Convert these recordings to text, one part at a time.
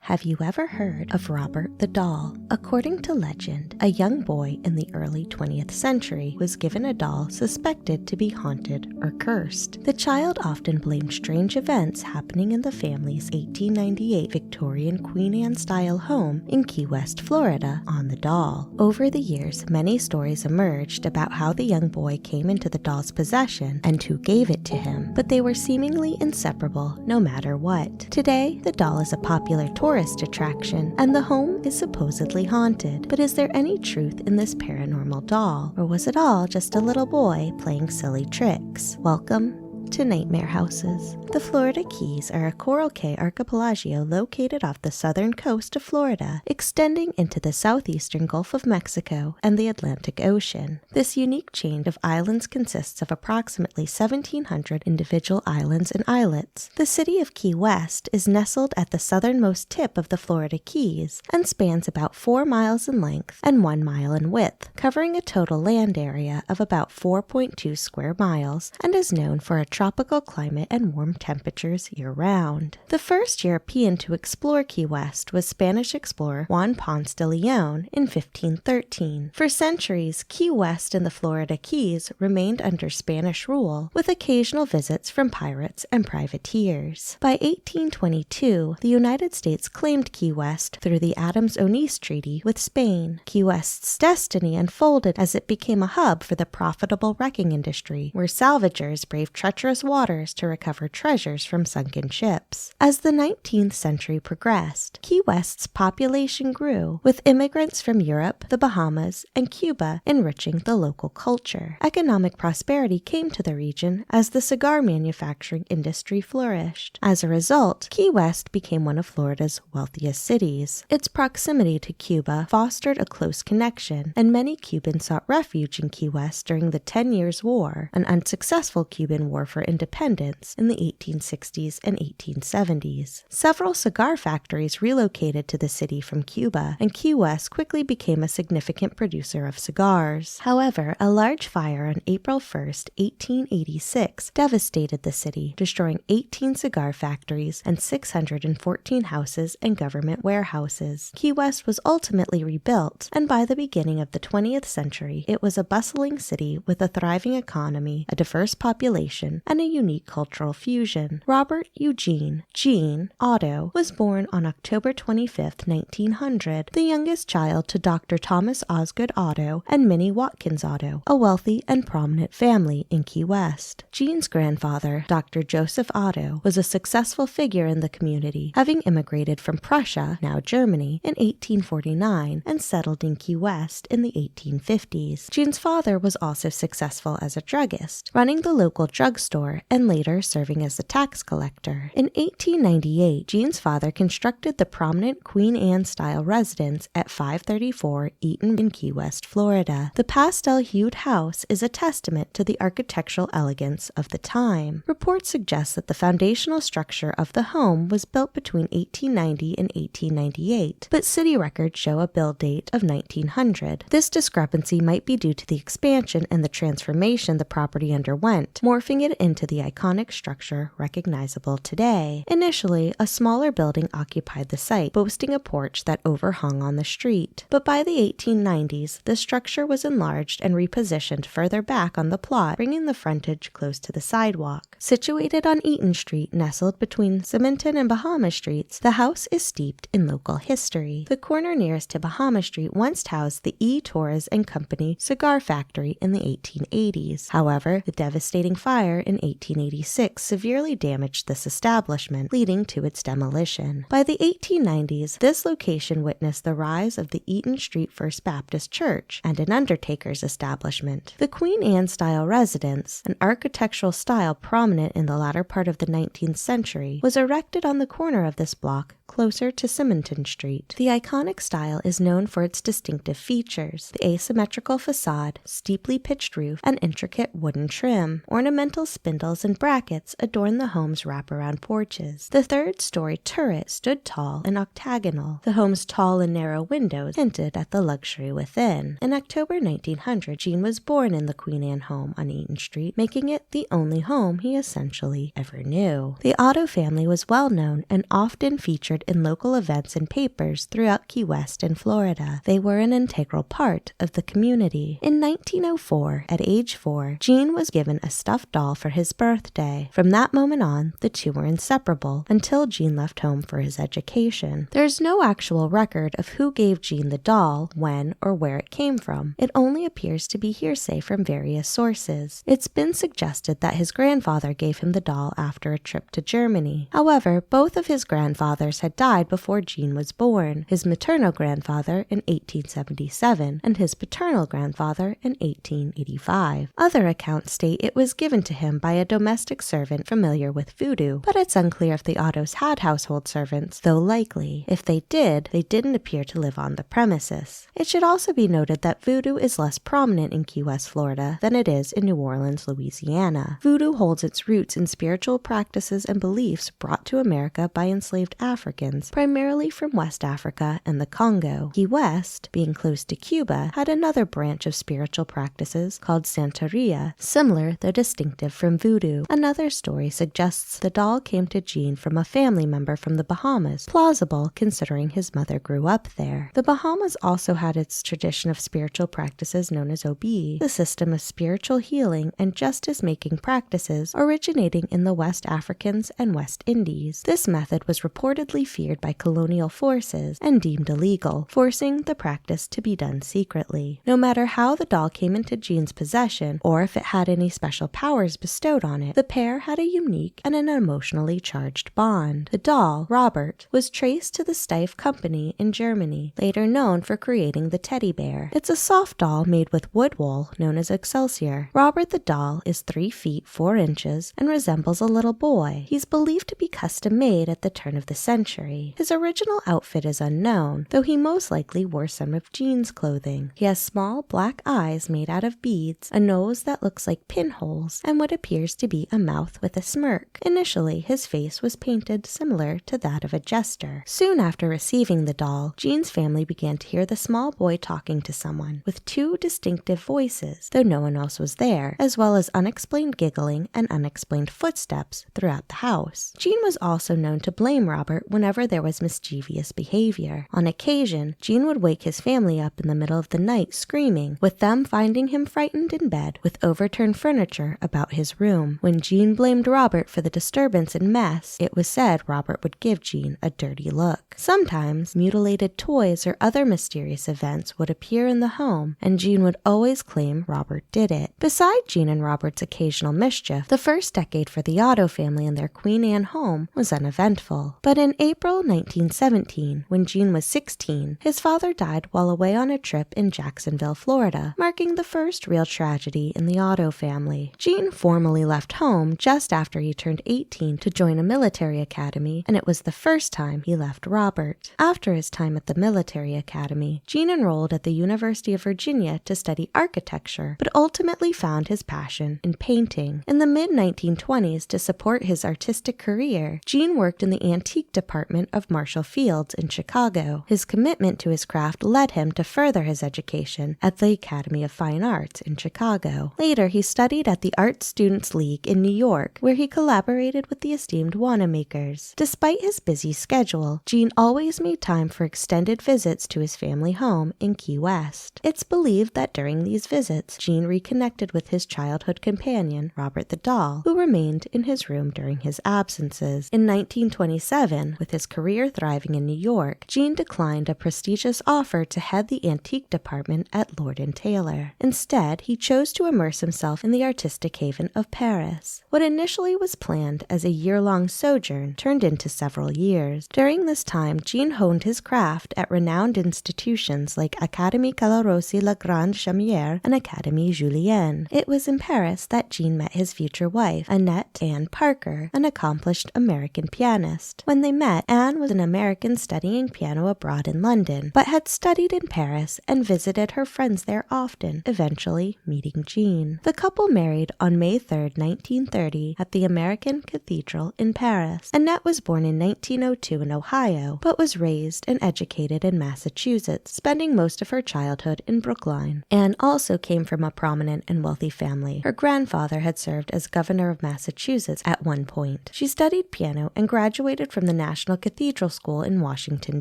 Have you ever heard of Robert the Doll? According to legend, a young boy in the early 20th century was given a doll suspected to be haunted or cursed. The child often blamed strange events happening in the family's 1898 Victorian Queen-Anne-style home in Key West, Florida, on the doll. Over the years, many stories emerged about how the young boy came into the doll's possession and who gave it to him, but they were seemingly inseparable no matter what. Today, the doll is a popular tourist attraction, and the home is supposedly haunted. But is there any truth in this paranormal doll, or was it all just a little boy playing silly tricks? Welcome to Nightmare Houses. The Florida Keys are a coral cay archipelago located off the southern coast of Florida, extending into the southeastern Gulf of Mexico and the Atlantic Ocean. This unique chain of islands consists of approximately 1,700 individual islands and islets. The city of Key West is nestled at the southernmost tip of the Florida Keys and spans about 4 miles in length and 1 mile in width, covering a total land area of about 4.2 square miles, and is known for a tropical climate and warm temperatures year-round. The first European to explore Key West was Spanish explorer Juan Ponce de Leon in 1513. For centuries, Key West and the Florida Keys remained under Spanish rule, with occasional visits from pirates and privateers. By 1822, the United States claimed Key West through the Adams-Onis Treaty with Spain. Key West's destiny unfolded as it became a hub for the profitable wrecking industry, where salvagers braved treacherous waters to recover treasures from sunken ships. As the 19th century progressed, Key West's population grew, with immigrants from Europe, the Bahamas, and Cuba enriching the local culture. Economic prosperity came to the region as the cigar manufacturing industry flourished. As a result, Key West became one of Florida's wealthiest cities. Its proximity to Cuba fostered a close connection, and many Cubans sought refuge in Key West during the 10 Years' War, an unsuccessful Cuban war for independence in the 1860s and 1870s. Several cigar factories relocated to the city from Cuba, and Key West quickly became a significant producer of cigars. However, a large fire on April 1, 1886 devastated the city, destroying 18 cigar factories and 614 houses and government warehouses. Key West was ultimately rebuilt, and by the beginning of the 20th century, it was a bustling city with a thriving economy, a diverse population, and a unique cultural fusion. Robert Eugene Gene Otto was born on October 25, 1900, the youngest child to Dr. Thomas Osgood Otto and Minnie Watkins Otto, a wealthy and prominent family in Key West. Gene's grandfather, Dr. Joseph Otto, was a successful figure in the community, having immigrated from Prussia, now Germany, in 1849 and settled in Key West in the 1850s. Gene's father was also successful as a druggist, running the local drugstore and later serving as a tax collector. In 1898, Gene's father constructed the prominent Queen-Anne-style residence at 534 Eaton in Key West, Florida. The pastel-hued house is a testament to the architectural elegance of the time. Reports suggest that the foundational structure of the home was built between 1890 and 1898, but city records show a build date of 1900. This discrepancy might be due to the expansion and the transformation the property underwent, morphing it into the iconic structure recognizable today. Initially, a smaller building occupied the site, boasting a porch that overhung on the street. But by the 1890s, the structure was enlarged and repositioned further back on the plot, bringing the frontage close to the sidewalk. Situated on Eaton Street, nestled between Simonton and Bahama Streets, the house is steeped in local history. The corner nearest to Bahama Street once housed the E. Torres and Company cigar factory in the 1880s. However, the devastating fire in 1886 severely damaged this establishment, leading to its demolition. By the 1890s, this location witnessed the rise of the Eaton Street First Baptist Church and an undertaker's establishment. The Queen-Anne-style residence, an architectural style prominent in the latter part of the 19th century, was erected on the corner of this block closer to Simonton Street. The iconic style is known for its distinctive features: the asymmetrical facade, steeply pitched roof, and intricate wooden trim. Ornamental spindles and brackets adorn the home's wraparound porches. The third-story turret stood tall and octagonal. The home's tall and narrow windows hinted at the luxury within. In October 1900, Gene was born in the Queen Anne home on Eaton Street, making it the only home he essentially ever knew. The Otto family was well known and often featured featured in local events and papers throughout Key West and Florida. They were an integral part of the community. In 1904, at age 4, Gene was given a stuffed doll for his birthday. From that moment on, the two were inseparable until Gene left home for his education. There's no actual record of who gave Gene the doll, when, or where it came from. It only appears to be hearsay from various sources. It's been suggested that his grandfather gave him the doll after a trip to Germany. However, both of his grandfathers had died before Gene was born, his maternal grandfather in 1877 and his paternal grandfather in 1885. Other accounts state it was given to him by a domestic servant familiar with voodoo, but it's unclear if the Ottos had household servants, though likely. If they did, they didn't appear to live on the premises. It should also be noted that voodoo is less prominent in Key West, Florida than it is in New Orleans, Louisiana. Voodoo holds its roots in spiritual practices and beliefs brought to America by enslaved Africans, primarily from West Africa and the Congo. Key West, being close to Cuba, had another branch of spiritual practices called Santeria, similar though distinctive from voodoo. Another story suggests the doll came to Gene from a family member from the Bahamas, plausible considering his mother grew up there. The Bahamas also had its tradition of spiritual practices known as OB, the system of spiritual healing and justice-making practices originating in the West Africans and West Indies. This method was reportedly feared by colonial forces and deemed illegal, forcing the practice to be done secretly. No matter how the doll came into Gene's possession, or if it had any special powers bestowed on it, the pair had a unique and an emotionally charged bond. The doll, Robert, was traced to the Steiff Company in Germany, later known for creating the teddy bear. It's a soft doll made with wood wool known as Excelsior. Robert the doll is 3 feet 4 inches and resembles a little boy. He's believed to be custom-made at the turn of the century. His original outfit is unknown, though he most likely wore some of Gene's clothing. He has small black eyes made out of beads, a nose that looks like pinholes, and what appears to be a mouth with a smirk. Initially, his face was painted similar to that of a jester. Soon after receiving the doll, Gene's family began to hear the small boy talking to someone, with 2 distinctive voices, though no one else was there, as well as unexplained giggling and unexplained footsteps throughout the house. Gene was also known to blame Robert whenever there was mischievous behavior. On occasion, Gene would wake his family up in the middle of the night screaming, with them finding him frightened in bed with overturned furniture about his room. When Gene blamed Robert for the disturbance and mess, it was said Robert would give Gene a dirty look. Sometimes, mutilated toys or other mysterious events would appear in the home, and Gene would always claim Robert did it. Beside Gene and Robert's occasional mischief, the first decade for the Otto family and their Queen Anne home was uneventful. But in April 1917, when Gene was 16, his father died while away on a trip in Jacksonville, Florida, marking the first real tragedy in the Otto family. Gene formally left home just after he turned 18 to join a military academy, and it was the first time he left Robert. After his time at the military academy, Gene enrolled at the University of Virginia to study architecture, but ultimately found his passion in painting. In the mid-1920s, to support his artistic career, Gene worked in the antique department of Marshall Field's in Chicago. His commitment to his craft led him to further his education at the Academy of Fine Arts in Chicago. Later, he studied at the Art Students League in New York, where he collaborated with the esteemed Wanamaker's. Despite his busy schedule, Gene always made time for extended visits to his family home in Key West. It's believed that during these visits, Gene reconnected with his childhood companion, Robert the doll, who remained in his room during his absences. In 1927, with his career thriving in New York, Gene declined a prestigious offer to head the antique department at Lord & Taylor. Instead, he chose to immerse himself in the artistic haven of Paris. What initially was planned as a year-long sojourn turned into several years. During this time, Gene honed his craft at renowned institutions like Académie Calarossi-La Grande-Chaumière and Académie Julienne. It was in Paris that Gene met his future wife, Annette Ann Parker, an accomplished American pianist. When they met, Anne was an American studying piano abroad in London, but had studied in Paris and visited her friends there often, eventually meeting Gene. The couple married on May 3, 1930, at the American Cathedral in Paris. Annette was born in 1902 in Ohio, but was raised and educated in Massachusetts, spending most of her childhood in Brookline. Anne also came from a prominent and wealthy family. Her grandfather had served as governor of Massachusetts at one point. She studied piano and graduated from the National National Cathedral School in Washington,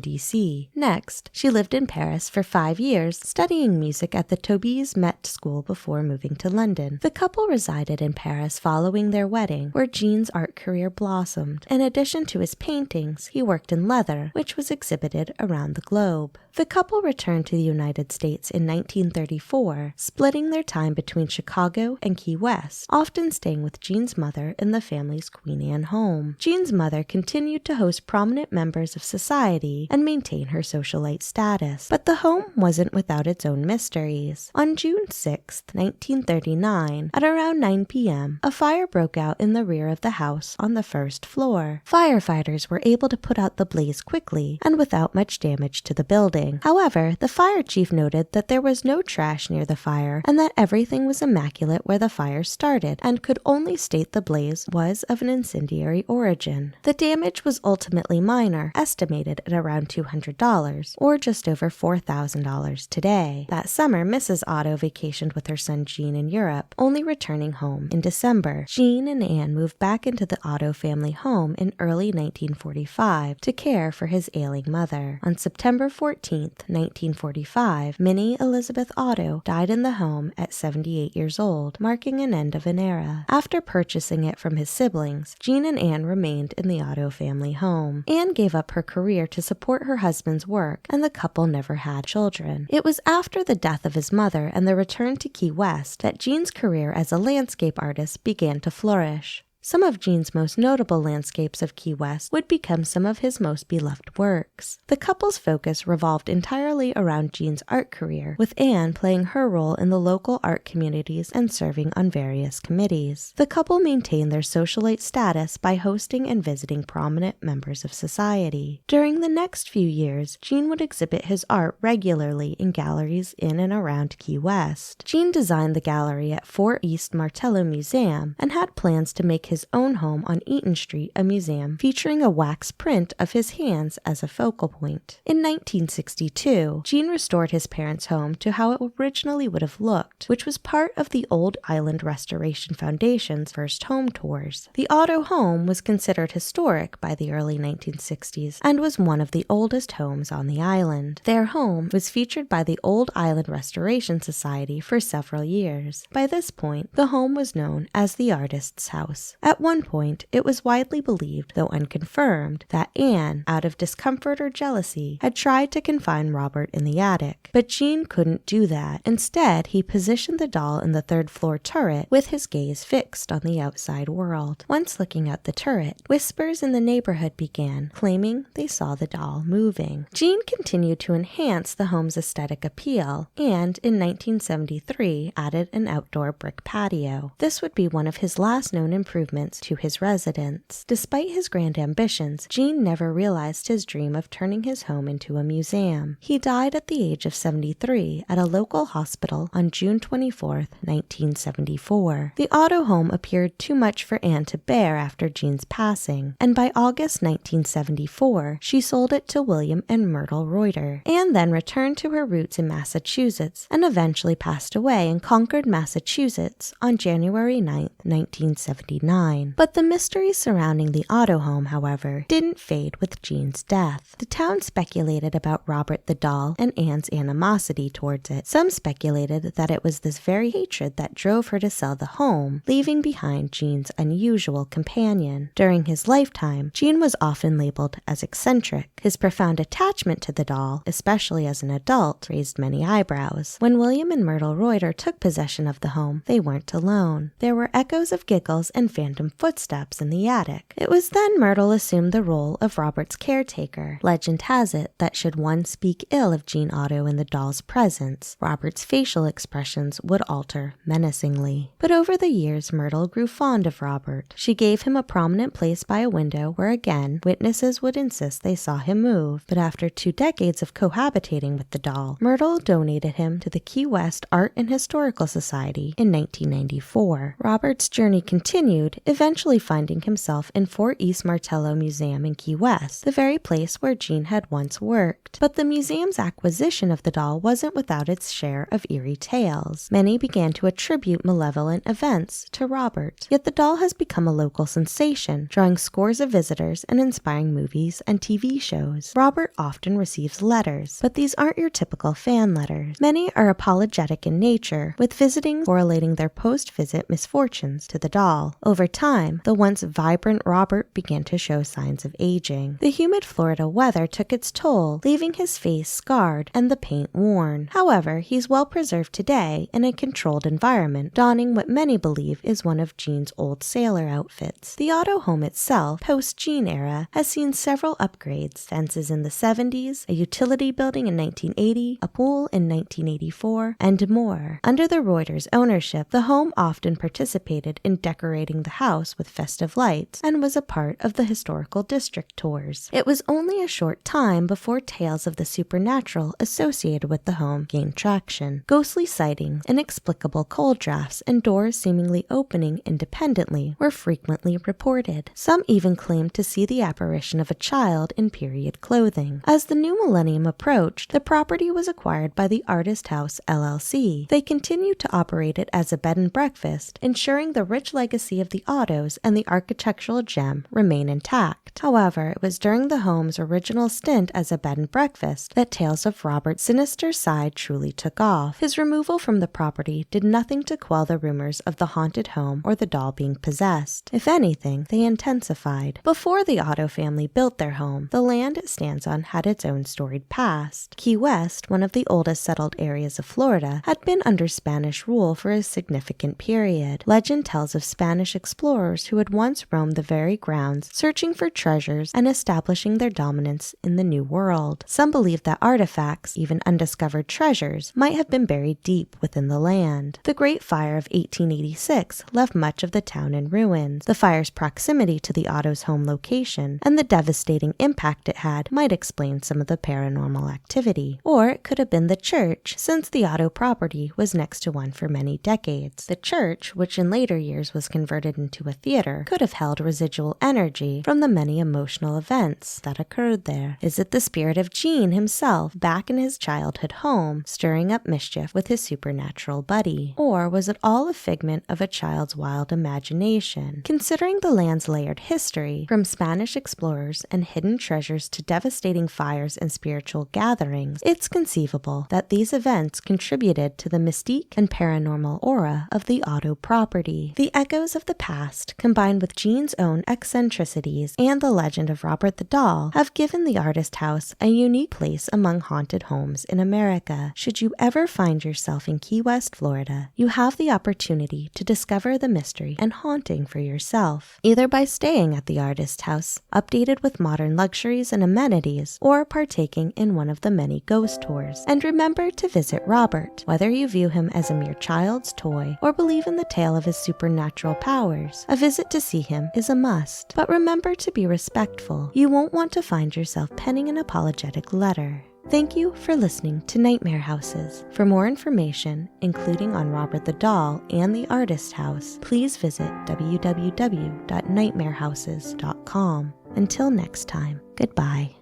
D.C. Next, she lived in Paris for 5 years, studying music at the Tobies Met School before moving to London. The couple resided in Paris following their wedding, where Jean's art career blossomed. In addition to his paintings, he worked in leather, which was exhibited around the globe. The couple returned to the United States in 1934, splitting their time between Chicago and Key West, often staying with Jean's mother in the family's Queen Anne home. Jean's mother continued to host prominent members of society and maintain her socialite status, but the home wasn't without its own mysteries. On June 6, 1939, at around 9 p.m., a fire broke out in the rear of the house on the first floor. Firefighters were able to put out the blaze quickly and without much damage to the building. However, the fire chief noted that there was no trash near the fire and that everything was immaculate where the fire started, and could only state the blaze was of an incendiary origin. The damage was ultimately minor, estimated at around $200, or just over $4,000 today. That summer, Mrs. Otto vacationed with her son Jean in Europe, only returning home in December. Jean and Anne moved back into the Otto family home in early 1945 to care for his ailing mother. On September 14, 1945, Minnie Elizabeth Otto died in the home at 78 years old, marking an end of an era. After purchasing it from his siblings, Jean and Anne remained in the Otto family home. Anne gave up her career to support her husband's work, and the couple never had children. It was after the death of his mother and the return to Key West that Jean's career as a landscape artist began to flourish. Some of Jean's most notable landscapes of Key West would become some of his most beloved works. The couple's focus revolved entirely around Jean's art career, with Anne playing her role in the local art communities and serving on various committees. The couple maintained their socialite status by hosting and visiting prominent members of society. During the next few years, Jean would exhibit his art regularly in galleries in and around Key West. Jean designed the gallery at 4 East Martello Museum and had plans to make his own home on Eaton Street a museum featuring a wax print of his hands as a focal point. In 1962, Jean restored his parents' home to how it originally would have looked, which was part of the Old Island Restoration Foundation's first home tours. The Otto home was considered historic by the early 1960s and was one of the oldest homes on the island. Their home was featured by the Old Island Restoration Society for several years. By this point, the home was known as the Artist's House. At one point, it was widely believed, though unconfirmed, that Anne, out of discomfort or jealousy, had tried to confine Robert in the attic. But Jean couldn't do that. Instead, he positioned the doll in the third-floor turret with his gaze fixed on the outside world. Once looking at the turret, whispers in the neighborhood began, claiming they saw the doll moving. Jean continued to enhance the home's aesthetic appeal, and in 1973 added an outdoor brick patio. This would be one of his last known improvements to his residence. Despite his grand ambitions, Jean never realized his dream of turning his home into a museum. He died at the age of 73 at a local hospital on June 24, 1974. The Otto home appeared too much for Anne to bear after Jean's passing, and by August 1974, she sold it to William and Myrtle Reuter. Anne then returned to her roots in Massachusetts and eventually passed away in Concord, Massachusetts on January 9, 1979. But the mystery surrounding the Otto home, however, didn't fade with Jean's death. The town speculated about Robert the doll and Anne's animosity towards it. Some speculated that it was this very hatred that drove her to sell the home, leaving behind Jean's unusual companion. During his lifetime, Jean was often labeled as eccentric. His profound attachment to the doll, especially as an adult, raised many eyebrows. When William and Myrtle Reuter took possession of the home, they weren't alone. There were echoes of giggles and phantom footsteps in the attic. It was then Myrtle assumed the role of Robert's caretaker. Legend has it that should one speak ill of Jean Otto in the doll's presence, Robert's facial expressions would alter menacingly. But over the years, Myrtle grew fond of Robert. She gave him a prominent place by a window where, again, witnesses would insist they saw him move. But after 2 decades of cohabitating with the doll, Myrtle donated him to the Key West Art and Historical Society in 1994. Robert's journey continued died, eventually finding himself in Fort East Martello Museum in Key West, the very place where Jean had once worked. But the museum's acquisition of the doll wasn't without its share of eerie tales. Many began to attribute malevolent events to Robert. Yet the doll has become a local sensation, drawing scores of visitors and inspiring movies and TV shows. Robert often receives letters, but these aren't your typical fan letters. Many are apologetic in nature, with visiting correlating their post-visit misfortunes to the doll. Over time, the once vibrant Robert began to show signs of aging. The humid Florida weather took its toll, leaving his face scarred and the paint worn. However, he's well preserved today in a controlled environment, donning what many believe is one of Jean's old sailor outfits. The Otto home itself, post-Jean era, has seen several upgrades: fences in the 70s, a utility building in 1980, a pool in 1984, and more. Under the Reuters ownership, the home often participated in decorating the house with festive lights and was a part of the historical district tours. It was only a short time before tales of the supernatural associated with the home gained traction. Ghostly sightings, inexplicable cold drafts, and doors seemingly opening independently were frequently reported. Some even claimed to see the apparition of a child in period clothing. As the new millennium approached, the property was acquired by the Artist House LLC. They continued to operate it as a bed and breakfast, ensuring the rich legacy of the Ottos and the architectural gem remain intact. However, it was during the home's original stint as a bed and breakfast that tales of Robert's sinister side truly took off. His removal from the property did nothing to quell the rumors of the haunted home or the doll being possessed. If anything, they intensified. Before the Otto family built their home, the land it stands on had its own storied past. Key West, one of the oldest settled areas of Florida, had been under Spanish rule for a significant period. Legend tells of Spanish explorers who had once roamed the very grounds, searching for treasures and establishing their dominance in the New World. Some believe that artifacts, even undiscovered treasures, might have been buried deep within the land. The Great Fire of 1886 left much of the town in ruins. The fire's proximity to the Otto's home location and the devastating impact it had might explain some of the paranormal activity. Or it could have been the church, since the Otto property was next to one for many decades. The church, which in later years was converted into a theater, could have held residual energy from the many emotional events that occurred there. Is it the spirit of Jean himself back in his childhood home, stirring up mischief with his supernatural buddy? Or was it all a figment of a child's wild imagination? Considering the land's layered history, from Spanish explorers and hidden treasures to devastating fires and spiritual gatherings, it's conceivable that these events contributed to the mystique and paranormal aura of the Otto property. The echoes of the past, combined with Jean's own eccentricities and the legend of Robert the Doll, have given the Artist House a unique place among haunted homes in America. Should you ever find yourself in Key West, Florida, you have the opportunity to discover the mystery and haunting for yourself, either by staying at the Artist House, updated with modern luxuries and amenities, or partaking in one of the many ghost tours. And remember to visit Robert. Whether you view him as a mere child's toy or believe in the tale of his supernatural powers, a visit to see him is a must. But remember to be respectful. You won't want to find yourself penning an apologetic letter. Thank you for listening to Nightmare Houses. For more information, including on Robert the Doll and the Artist House, please visit www.nightmarehouses.com. Until next time, goodbye.